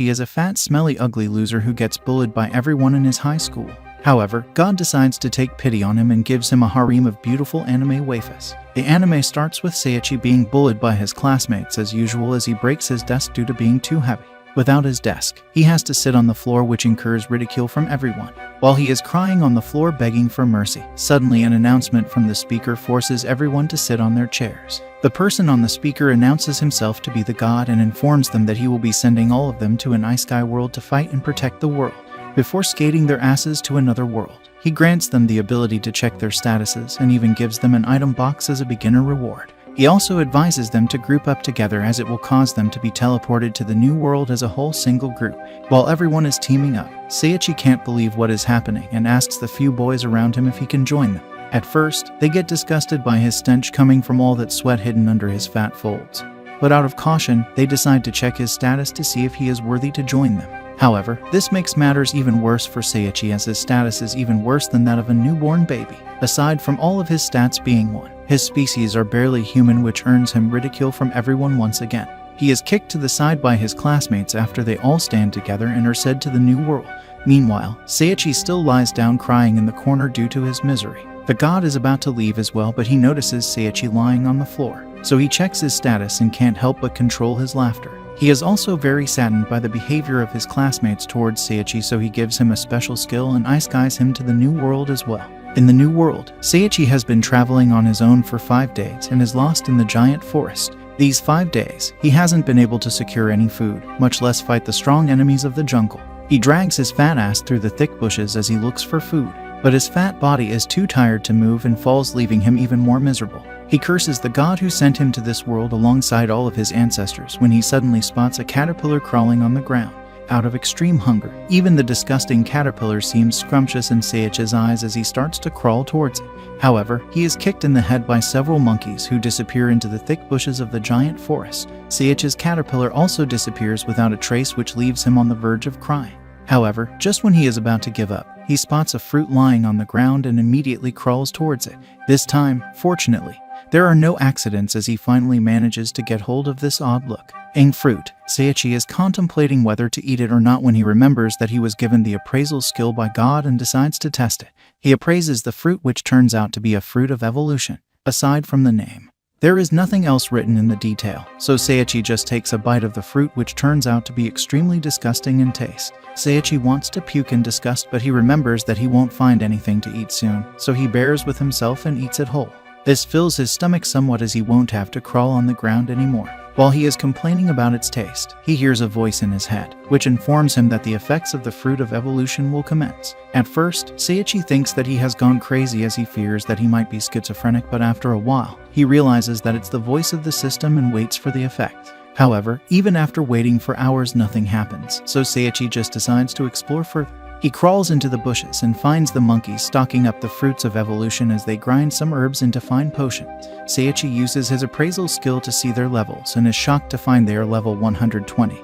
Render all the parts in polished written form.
He is a fat, smelly, ugly loser who gets bullied by everyone in his high school. However, God decides to take pity on him and gives him a harem of beautiful anime waifus. The anime starts with Seiichi being bullied by his classmates as usual as he breaks his desk due to being too heavy. Without his desk, he has to sit on the floor, which incurs ridicule from everyone. While he is crying on the floor begging for mercy, suddenly an announcement from the speaker forces everyone to sit on their chairs. The person on the speaker announces himself to be the god and informs them that he will be sending all of them to an isekai world to fight and protect the world, before skating their asses to another world. He grants them the ability to check their statuses and even gives them an item box as a beginner reward. He also advises them to group up together as it will cause them to be teleported to the new world as a whole single group. While everyone is teaming up, Seiichi can't believe what is happening and asks the few boys around him if he can join them. At first, they get disgusted by his stench coming from all that sweat hidden under his fat folds. But out of caution, they decide to check his status to see if he is worthy to join them. However, this makes matters even worse for Seiichi as his status is even worse than that of a newborn baby. Aside from all of his stats being 1, his species are barely human, which earns him ridicule from everyone once again. He is kicked to the side by his classmates after they all stand together and are sent to the new world. Meanwhile, Seiichi still lies down crying in the corner due to his misery. The god is about to leave as well, but he notices Seiichi lying on the floor, so he checks his status and can't help but control his laughter. He is also very saddened by the behavior of his classmates towards Seiichi, so he gives him a special skill and isekais him to the new world as well. In the new world, Seiichi has been traveling on his own for 5 days and is lost in the giant forest. These 5 days, he hasn't been able to secure any food, much less fight the strong enemies of the jungle. He drags his fat ass through the thick bushes as he looks for food, but his fat body is too tired to move and falls, leaving him even more miserable. He curses the god who sent him to this world alongside all of his ancestors when he suddenly spots a caterpillar crawling on the ground. Out of extreme hunger, even the disgusting caterpillar seems scrumptious in Seiichi's eyes as he starts to crawl towards it. However, he is kicked in the head by several monkeys who disappear into the thick bushes of the giant forest. Seiichi's caterpillar also disappears without a trace, which leaves him on the verge of crying. However, just when he is about to give up, he spots a fruit lying on the ground and immediately crawls towards it. This time, fortunately, there are no accidents as he finally manages to get hold of this odd looking fruit. Seiichi is contemplating whether to eat it or not when he remembers that he was given the appraisal skill by God and decides to test it. He appraises the fruit, which turns out to be a fruit of evolution. Aside from the name, there is nothing else written in the detail, so Seiichi just takes a bite of the fruit, which turns out to be extremely disgusting in taste. Seiichi wants to puke in disgust, but he remembers that he won't find anything to eat soon, so he bears with himself and eats it whole. This fills his stomach somewhat as he won't have to crawl on the ground anymore. While he is complaining about its taste, he hears a voice in his head, which informs him that the effects of the fruit of evolution will commence. At first, Seiichi thinks that he has gone crazy as he fears that he might be schizophrenic, but after a while, he realizes that it's the voice of the system and waits for the effect. However, even after waiting for hours, nothing happens, so Seiichi just decides to explore further. He crawls into the bushes and finds the monkeys stocking up the fruits of evolution as they grind some herbs into fine potions. Seiichi uses his appraisal skill to see their levels and is shocked to find they are level 120.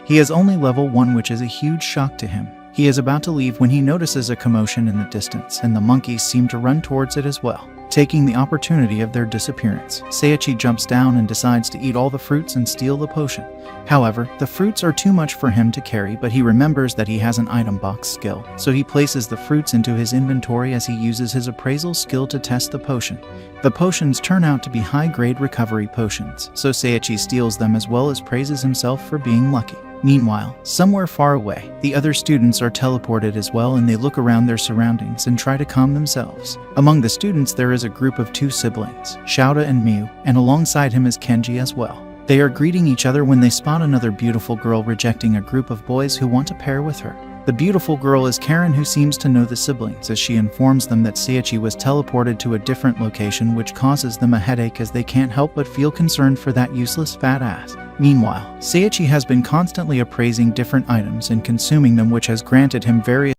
He is only level 1, which is a huge shock to him. He is about to leave when he notices a commotion in the distance, and the monkeys seem to run towards it as well. Taking the opportunity of their disappearance, Seiichi jumps down and decides to eat all the fruits and steal the potion. However, the fruits are too much for him to carry, but he remembers that he has an item box skill, so he places the fruits into his inventory as he uses his appraisal skill to test the potion. The potions turn out to be high-grade recovery potions, so Seiichi steals them as well as praises himself for being lucky. Meanwhile, somewhere far away, the other students are teleported as well, and they look around their surroundings and try to calm themselves. Among the students there is a group of 2 siblings, Shouta and Miu, and alongside him is Kenji as well. They are greeting each other when they spot another beautiful girl rejecting a group of boys who want to pair with her. The beautiful girl is Karen, who seems to know the siblings as she informs them that Seiichi was teleported to a different location, which causes them a headache as they can't help but feel concerned for that useless fat ass. Meanwhile, Seiichi has been constantly appraising different items and consuming them, which has granted him various